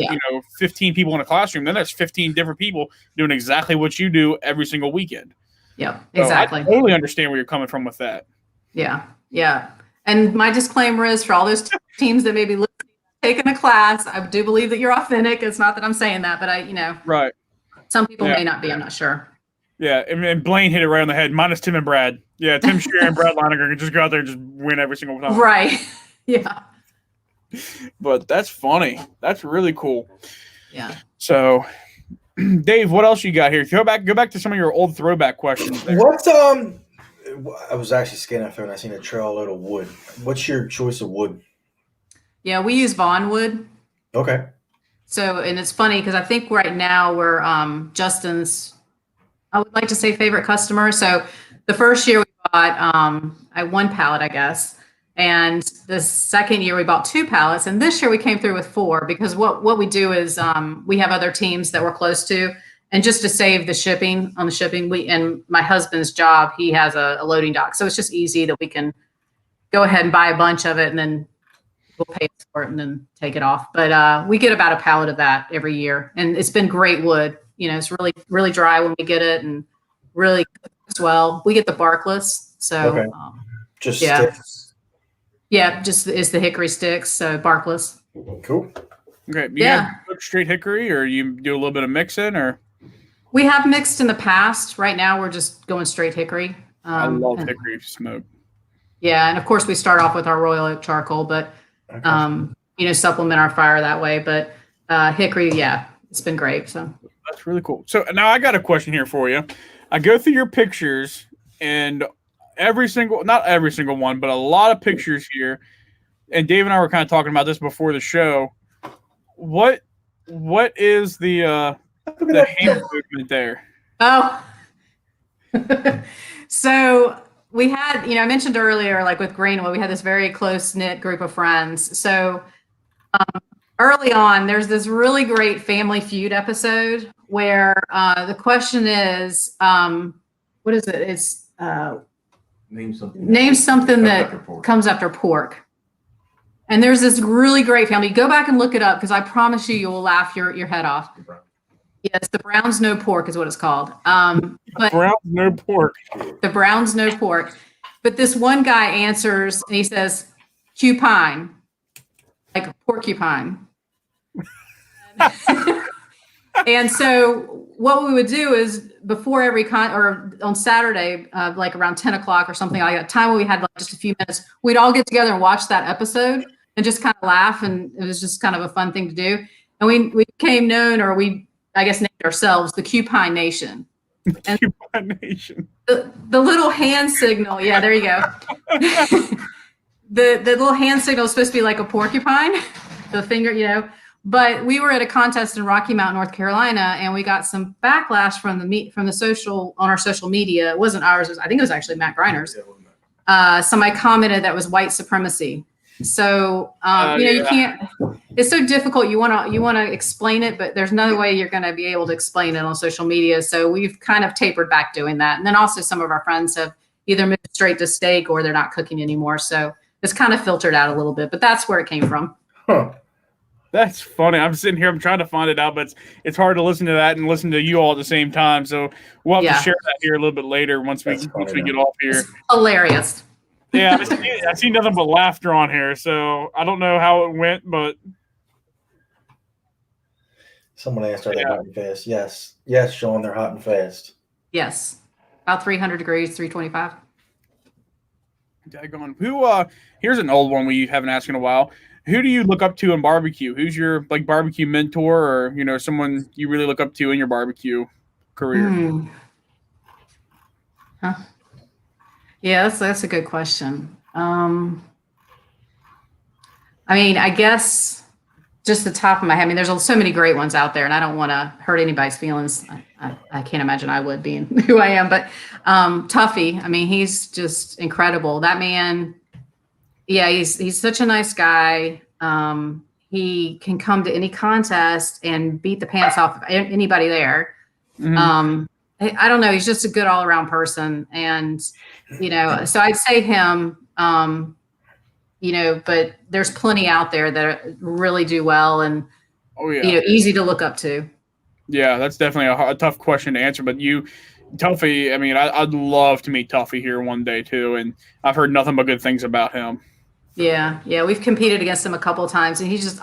15 people in a classroom, then there's 15 different people doing exactly what you do every single weekend. Yeah, exactly. So I totally understand where you're coming from with that. Yeah. And my disclaimer is for all those teams that may be taking a class, I do believe that you're authentic. It's not that I'm saying that, but right. Some people may not be. I'm not sure. Yeah, and Blaine hit it right on the head. Minus Tim and Brad. Yeah, Tim Shearer and Brad Leininger can just go out there and just win every single time. Right. Yeah. But that's funny. That's really cool. Yeah. So, Dave, what else you got here? Go back to some of your old throwback questions there. I was actually scanning through and I seen a trail load of wood. What's your choice of wood? Yeah, we use Vaughn wood. Okay. So, and it's funny because I think right now we're Justin's, I would like to say, favorite customer. So the first year we bought one pallet, I guess. And the second year we bought 2 pallets. And this year we came through with 4 because what we do is we have other teams that we're close to. And just to save the shipping, and my husband's job, he has a loading dock. So it's just easy that we can go ahead and buy a bunch of it and then we'll pay for it and then take it off. But we get about a pallet of that every year. And it's been great wood. It's really, really dry when we get it and really cooks well. We get the barkless. So sticks. Yeah, just is the hickory sticks, so barkless. Cool. Okay. You guys cook straight hickory or you do a little bit of mixing or? We have mixed in the past. Right now we're just going straight hickory. I love hickory smoke. Yeah, and of course we start off with our Royal Oak charcoal, but supplement our fire that way. But hickory, it's been great. So that's really cool. So now I got a question here for you. I go through your pictures and not every single one, but a lot of pictures here. And Dave and I were kind of talking about this before the show. What is the hand movement there? Oh, so we had, I mentioned earlier, like with Greenwood, we had this very close knit group of friends. So early on, there's this really great Family Feud episode where the question is, what is it? It's name something that comes after pork. And there's this really great family. Go back and look it up because I promise you will laugh your head off. Yes, the Browns No Pork is what it's called. But Browns No Pork. The Browns No Pork. But this one guy answers and he says, "Cupine," like porcupine. And so what we would do is before every or on Saturday, like around 10 o'clock or something like that, time when we had like just a few minutes, we'd all get together and watch that episode and just kind of laugh. And it was just kind of a fun thing to do. And we became known, or I guess named ourselves the Cupine Nation. And Cupine Nation. The little hand signal. Yeah, there you go. The little hand signal is supposed to be like a porcupine, the finger, you know. But we were at a contest in Rocky Mount, North Carolina, and we got some backlash from the social on our social media. It wasn't ours. I think it was actually Matt Griner's. Somebody commented that was white supremacy. So you can't. It's so difficult. You want to explain it, but there's no way you're going to be able to explain it on social media. So we've kind of tapered back doing that. And then also some of our friends have either moved straight to steak or they're not cooking anymore. So it's kind of filtered out a little bit. But that's where it came from. Huh. That's funny. I'm sitting here. I'm trying to find it out, but it's hard to listen to that and listen to you all at the same time. So we'll have to share that here a little bit later once we get off here. It's hilarious. Yeah, I see nothing but laughter on here. So I don't know how it went, but someone answered that hot and fast. Yes, Sean, they're hot and fast. Yes, about 300 degrees, 325. Who? Here's an old one we haven't asked in a while. Who do you look up to in barbecue? Who's your like barbecue mentor, or someone you really look up to in your barbecue career? Huh. Yeah, that's a good question. I mean, I guess just the top of my head. I mean, there's so many great ones out there, and I don't want to hurt anybody's feelings. I can't imagine I would, being who I am. But Tuffy, I mean, he's just incredible. That man. Yeah, he's such a nice guy. He can come to any contest and beat the pants off of anybody there. Mm-hmm. I don't know. He's just a good all around person, and so I'd say him. But there's plenty out there that really do well and easy to look up to. Yeah, that's definitely a tough question to answer. But Tuffy, I mean, I'd love to meet Tuffy here one day too, and I've heard nothing but good things about him. Yeah, we've competed against him a couple of times, and he's just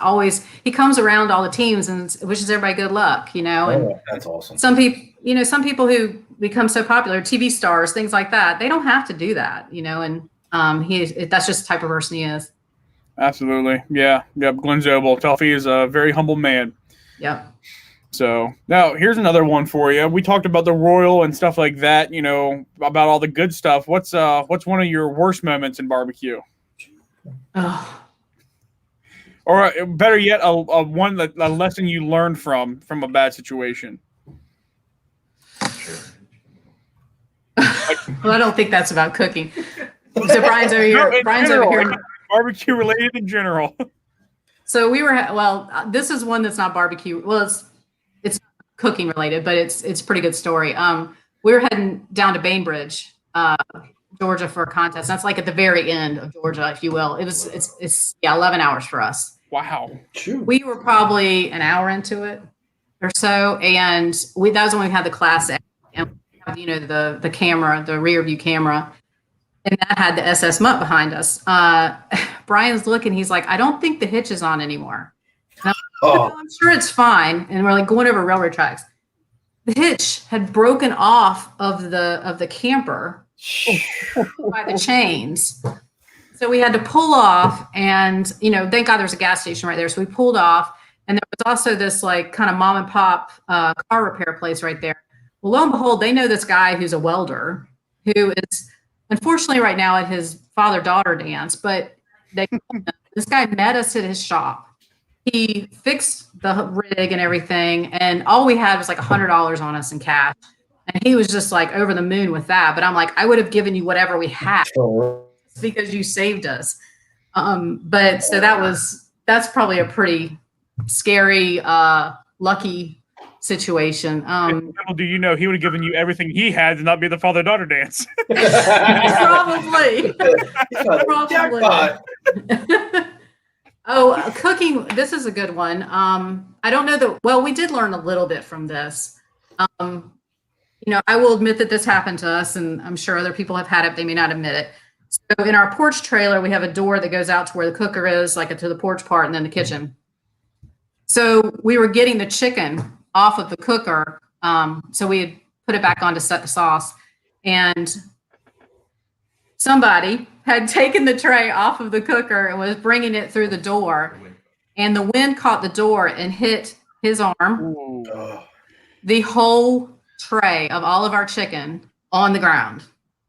he comes around all the teams and wishes everybody good luck, And that's awesome. Some people who become so popular, TV stars, things like that, they don't have to do that, And that's just the type of person he is. Absolutely, yeah. Glenn Zobel, Tuffy is a very humble man. Yep. So now here's another one for you. We talked about the Royal and stuff like that, about all the good stuff. What's one of your worst moments in barbecue? Oh. Or better yet, a lesson you learned from a bad situation. Well, I don't think that's about cooking. So Brian's over here. Barbecue related in general. So this is one that's not barbecue. Well, it's cooking related, but it's a pretty good story. We were heading down to Bainbridge, Georgia for a contest. That's like at the very end of Georgia, if you will. It's 11 hours for us. Wow. We were probably an hour into it or so, and that was when we had the Class A, and the camera, the rear view camera, and that had the SS Mutt behind us. Brian's looking, he's like, I don't think the hitch is on anymore. And I'm sure it's fine. And we're like going over railroad tracks. The hitch had broken off of the camper by the chains. So we had to pull off, and thank God there's a gas station right there. So we pulled off, and there was also this like kind of mom and pop car repair place right there. Well, lo and behold, they know this guy who's a welder who is unfortunately right now at his father-daughter dance, but this guy met us at his shop. He fixed the rig and everything, and all we had was like $100 on us in cash. And he was just like over the moon with that. But I'm like, I would have given you whatever we had because you saved us. But so that's probably a pretty scary, lucky situation. Little do you know, he would have given you everything he had to not be the father-daughter dance. Probably. Cooking. This is a good one. I don't know that. Well, we did learn a little bit from this. I will admit that this happened to us, and I'm sure other people have had it. They may not admit it. So in our porch trailer, we have a door that goes out to where the cooker is, like to the porch part, and then the kitchen. So we were getting the chicken off of the cooker. So we had put it back on to set the sauce, and somebody had taken the tray off of the cooker and was bringing it through the door, and the wind caught the door and hit his arm. The whole tray of all of our chicken on the ground.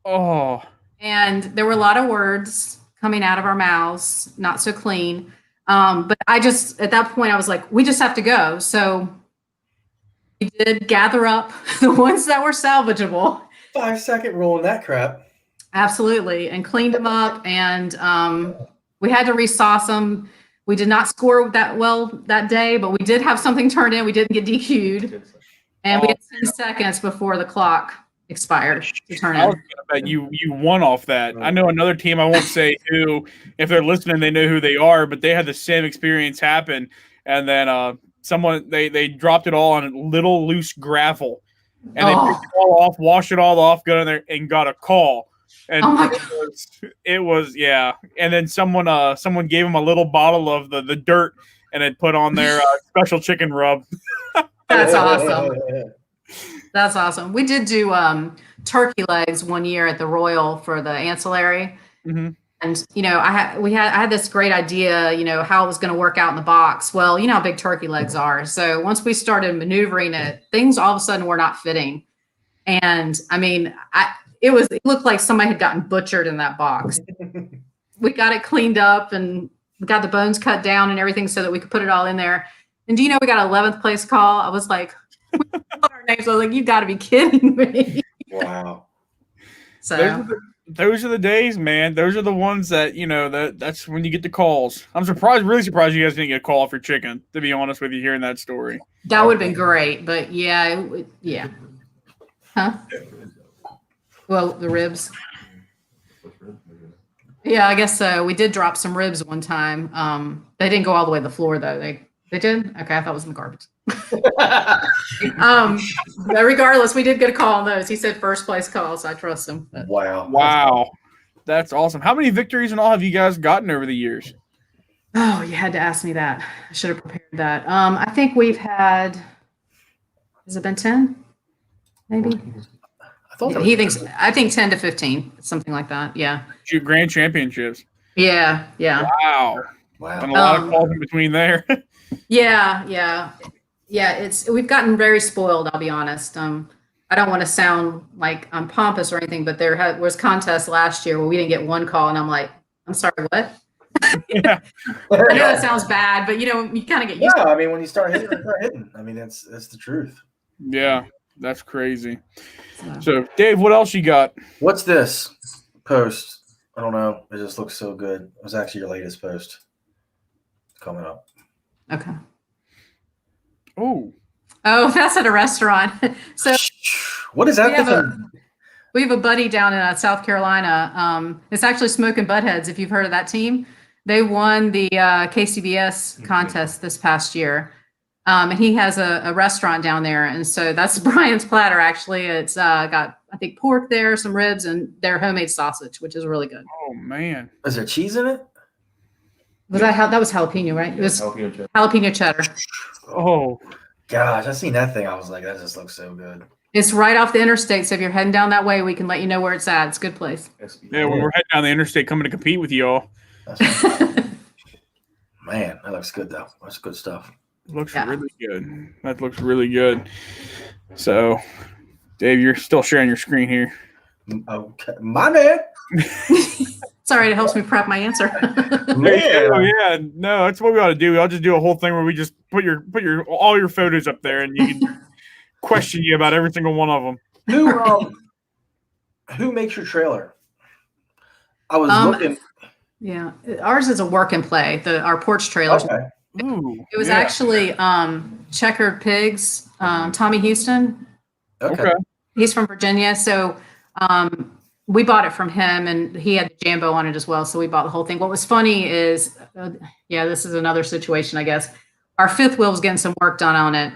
Oh. And there were a lot of words coming out of our mouths, not so clean. But I just, at that point, I was like, we just have to go. So we did gather up the ones that were salvageable. 5-second rule in that crap. Absolutely. And cleaned them up. And we had to resauce them. We did not score that well that day, but we did have something turned in. We didn't get DQ'd. And we had 10 seconds before the clock expired to turn I was in. gonna bet you won off that. I know another team, I won't say who, if they're listening, they know who they are, but they had the same experience happen. And then someone, they dropped it all on little loose gravel. And they picked it all off, washed it all off, got in there, and got a call. And it was, yeah. And then someone gave them a little bottle of the dirt and had put on their special chicken rub. That's awesome. That's awesome. We did do turkey legs one year at the Royal for the ancillary. Mm-hmm. And, I had this great idea, how it was going to work out in the box. Well, you know how big turkey legs are. So once we started maneuvering it, things all of a sudden were not fitting. And I mean, it looked like somebody had gotten butchered in that box. We got it cleaned up and we got the bones cut down and everything so that we could put it all in there. And do you know we got an 11th place call? I was like, our names. I was like, you got to be kidding me. Wow. So those are the days, man. Those are the ones that, that's when you get the calls. I'm really surprised you guys didn't get a call for chicken, to be honest with you, hearing that story. That would have been great. But yeah. Huh? Well, the ribs. Yeah, I guess so. We did drop some ribs one time. They didn't go all the way to the floor, though. They did? Okay, I thought it was in the garbage. But regardless, we did get a call on those. He said first place call, so I trust him. But. Wow. That's awesome. How many victories and all have you guys gotten over the years? Oh, you had to ask me that. I should have prepared that. I think we've had, has it been 10? Maybe? I think 10 to 15, something like that. Yeah. Grand championships. Yeah. Wow. And a lot of calls in between there. Yeah. We've gotten very spoiled, I'll be honest. I don't want to sound like I'm pompous or anything, but there was contests last year where we didn't get one call, and I'm like, I'm sorry, what? Yeah. I know that sounds bad, but you kind of get used to it. I mean, when you start hitting, you start hitting. I mean, that's the truth. Yeah, that's crazy. So, Dave, what else you got? What's this post? I don't know. It just looks so good. It was actually your latest post coming up. Okay. Oh, that's at a restaurant. So what is that? We have a buddy down in South Carolina. It's actually Smoking Buttheads, if you've heard of that team. They won the KCBS contest this past year. And he has a restaurant down there. And so that's Brian's platter, actually. It's got, I think, pork there, some ribs, and their homemade sausage, which is really good. Oh, man. Is there cheese in it? That was jalapeno, right? It was jalapeno cheddar. Oh, gosh. I seen that thing. I was like, that just looks so good. It's right off the interstate. So if you're heading down that way, we can let you know where it's at. It's a good place. Yeah, when we're heading down the interstate coming to compete with you all. Man, that looks good, though. That's good stuff. Looks really good. That looks really good. So, Dave, you're still sharing your screen here. Okay. My man. Sorry, it helps me prep my answer. Yeah. No, that's what we ought to do. I'll just do a whole thing where we just put all your photos up there, and you can question you about every single one of them. Who makes your trailer? I was looking. Yeah, ours is a work and play. Our porch trailer. Okay. Ooh, it was actually Checkered Pigs, Tommy Houston. Okay. He's from Virginia, so we bought it from him, and he had the Jambo on it as well. So we bought the whole thing. What was funny is, this is another situation, I guess. Our fifth wheel was getting some work done on it.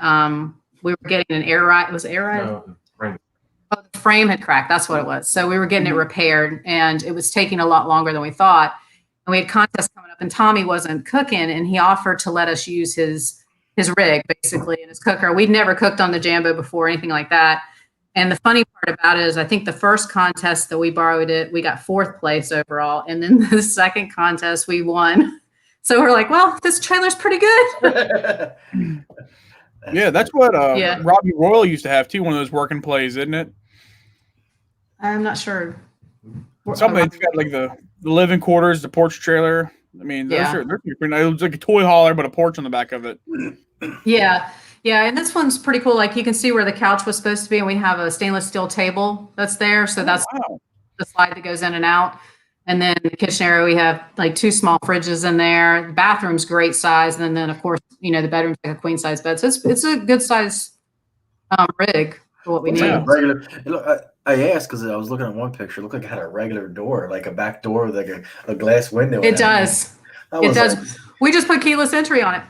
We were getting an air ride. Was it air ride? No, Oh, the frame had cracked. That's what it was. So we were getting it repaired, and it was taking a lot longer than we thought. And we had contests coming up, and Tommy wasn't cooking, and he offered to let us use his rig, basically, in his cooker. We'd never cooked on the Jambo before, anything like that. And the funny part about it is I think the first contest that we borrowed it, we got 4th place overall. And then the second contest, we won. So we're like, well, this trailer's pretty good. Yeah, that's what Robbie Royal used to have, too, one of those working plays, isn't it? I'm not sure. Something that's got like the living quarters, the porch trailer. I mean, they're pretty nice. It was like a toy hauler, but a porch on the back of it. Yeah. Yeah. And this one's pretty cool. Like you can see where the couch was supposed to be, and we have a stainless steel table that's there. So that's the slide that goes in and out. And then the kitchen area, we have like 2 small fridges in there. The bathroom's great size. And then of course, the bedroom's like a queen size bed. So it's a good size rig for what we need. Like regular. I asked because I was looking at one picture. It looked like it had a regular door, like a back door with like a glass window. It does. It does. We just put keyless entry on it.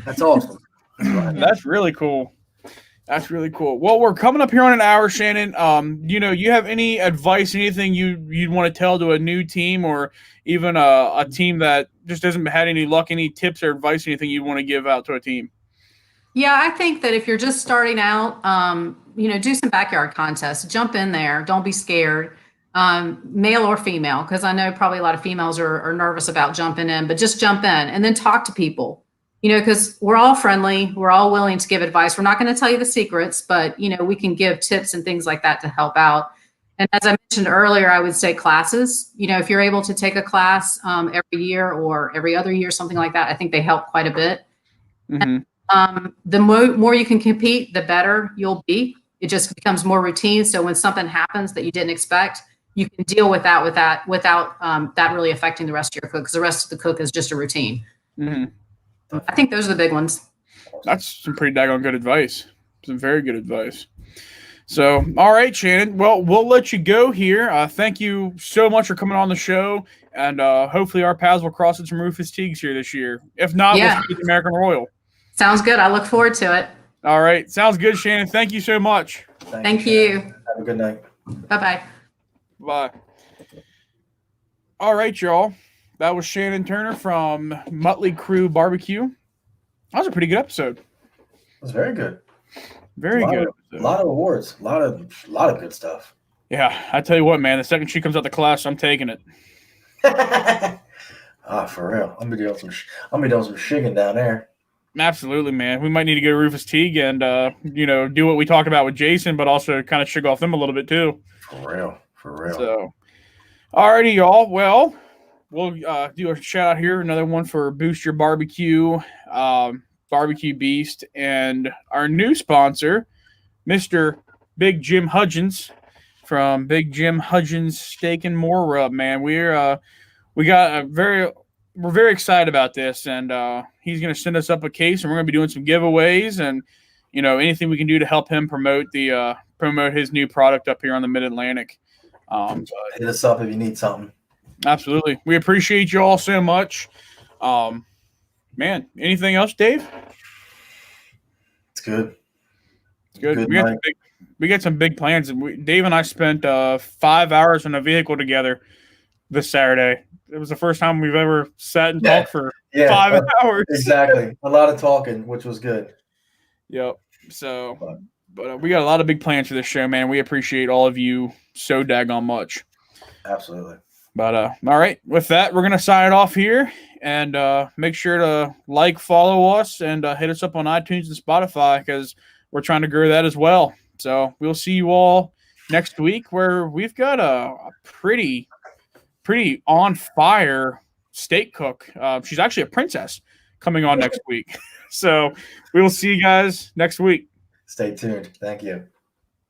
That's awesome. That's really cool. That's really cool. Well, we're coming up here on an hour, Shannon. You have any advice, anything you'd want to tell to a new team, or even a team that just hasn't had any luck? Any tips or advice, anything you want to give out to a team? Yeah, I think that if you're just starting out, do some backyard contests. Jump in there. Don't be scared, male or female, because I know probably a lot of females are nervous about jumping in, but just jump in and then talk to people, because we're all friendly. We're all willing to give advice. We're not going to tell you the secrets, but, we can give tips and things like that to help out. And as I mentioned earlier, I would say classes. If you're able to take a class every year or every other year, something like that, I think they help quite a bit. Mm-hmm. The more you can compete, the better you'll be. It just becomes more routine. So when something happens that you didn't expect, you can deal with that without that really affecting the rest of your cook, because the rest of the cook is just a routine. Mm-hmm. I think those are the big ones. That's some pretty daggone good advice. Some very good advice. So, all right, Shannon. Well, we'll let you go here. Thank you so much for coming on the show, and hopefully our paths will cross at some Rufus Teagues here this year. If not, we'll see the American Royal. Sounds good. I look forward to it. All right. Sounds good, Shannon. Thank you so much. Thank you. Have a good night. Bye-bye. Bye. All right, y'all. That was Shannon Turner from Muttley Crew BBQ. That was a pretty good episode. It was very good. Very good. A lot of awards. A lot of good stuff. Yeah. I tell you what, man. The second she comes out the class, I'm taking it. For real. I'm gonna be doing some shigging down there. Absolutely, man. We might need to go to Rufus Teague and, do what we talked about with Jason, but also kind of shig off them a little bit too. For real. So, alrighty, y'all. Well, we'll do a shout out here. Another one for Boost Your Barbecue, Barbecue Beast, and our new sponsor, Mr. Big Jim Hudgens from Big Jim Hudgens Steak and More Rub. Man, we're very excited about this, and he's going to send us up a case, and we're going to be doing some giveaways, and anything we can do to help him promote his new product up here on the Mid-Atlantic. Hit us up if you need something. Absolutely, we appreciate you all so much. Man, anything else, Dave? It's good. It's good. We got some big plans. Dave and I spent 5 hours in a vehicle together this Saturday. It was the first time we've ever sat and talked for 5 hours. Exactly. A lot of talking, which was good. Yep. So, but we got a lot of big plans for this show, man. We appreciate all of you so daggone much. Absolutely. But, all right. With that, we're going to sign it off here, and make sure to follow us, and hit us up on iTunes and Spotify, because we're trying to grow that as well. So we'll see you all next week, where we've got a pretty on fire steak cook. She's actually a princess coming on next week. So we will see you guys next week. Stay tuned. Thank you.